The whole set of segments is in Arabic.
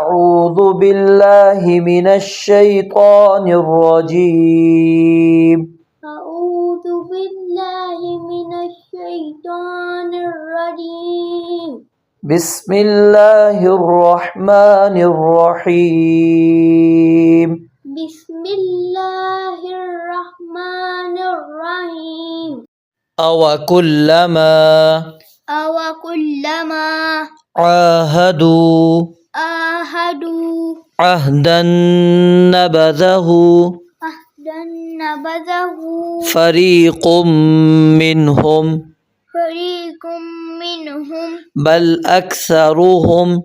أعوذ بالله من الشيطان الرجيم أعوذ بالله من الشيطان الرجيم بسم الله الرحمن الرحيم بسم الله الرحمن الرحيم أوكلما عاهدوا عهدا نبذه فريق منهم بل أكثرهم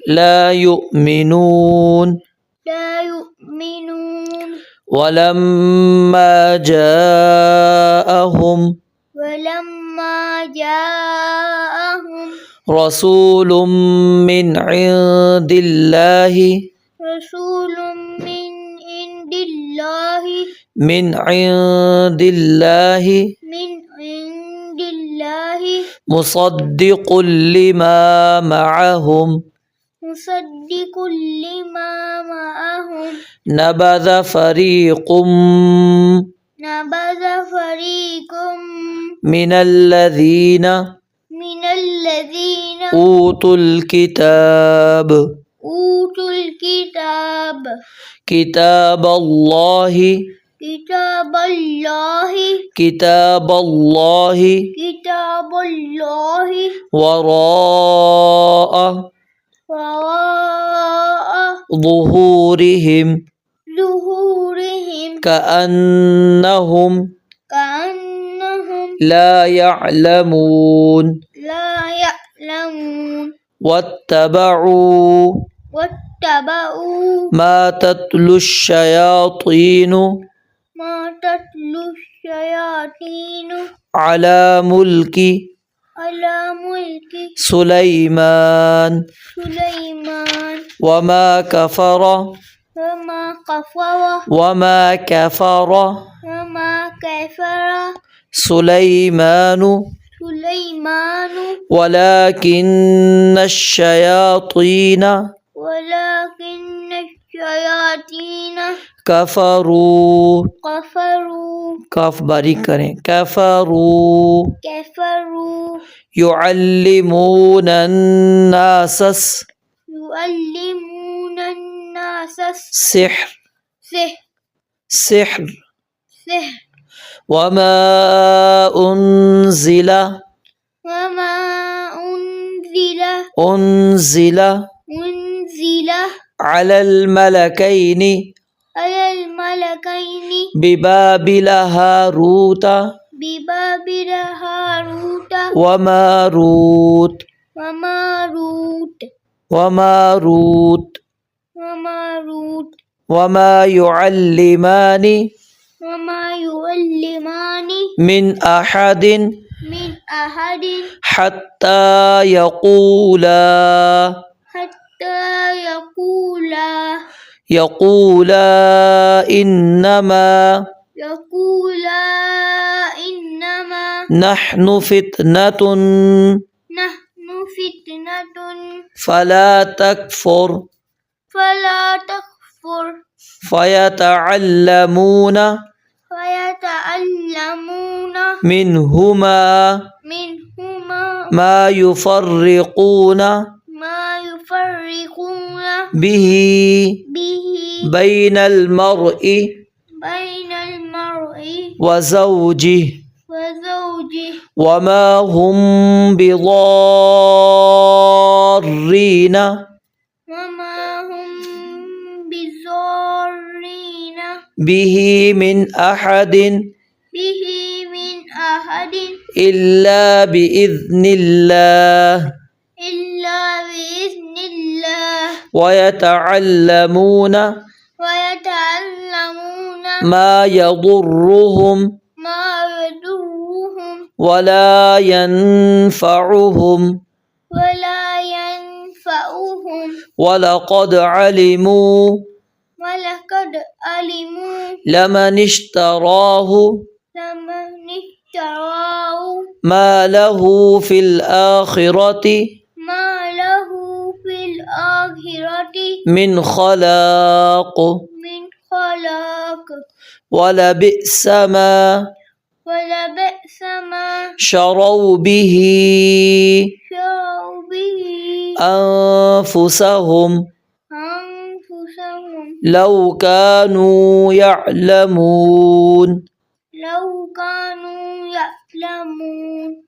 لا يؤمنون ولما جاءهم رسول من عند الله مصدق لما معهم نبذ فريق من الذين أوتوا الكتاب كتاب الله وراء ظهورهم كأنهم لا يعلمون واتبعوا ما تتلو الشياطين على ملك سليمان وما كفر سليمان ولكن الشياطين كفروا كف باریک کریں كفروا يعلمون الناس السحر وما أنزل على الملكين ببابل هاروت وماروت وما يعلمان من أحد حتى يقولا إنما نحن فتنة فلا تكفر فيتعلمون منهما ما يفرقون به بين المرء وزوجه وما هم بضارين به من أحد إلا بإذن الله ويتعلمون ما يضرهم ولا ينفعهم ولقد علموا لمن اشتراه ما له في الآخرة من خلاق من خلاق ولبئس ما ولبئس ما شروا به شروا به أنفسهم أنفسهم لو كانوا يعلمون لو كانوا يعلمون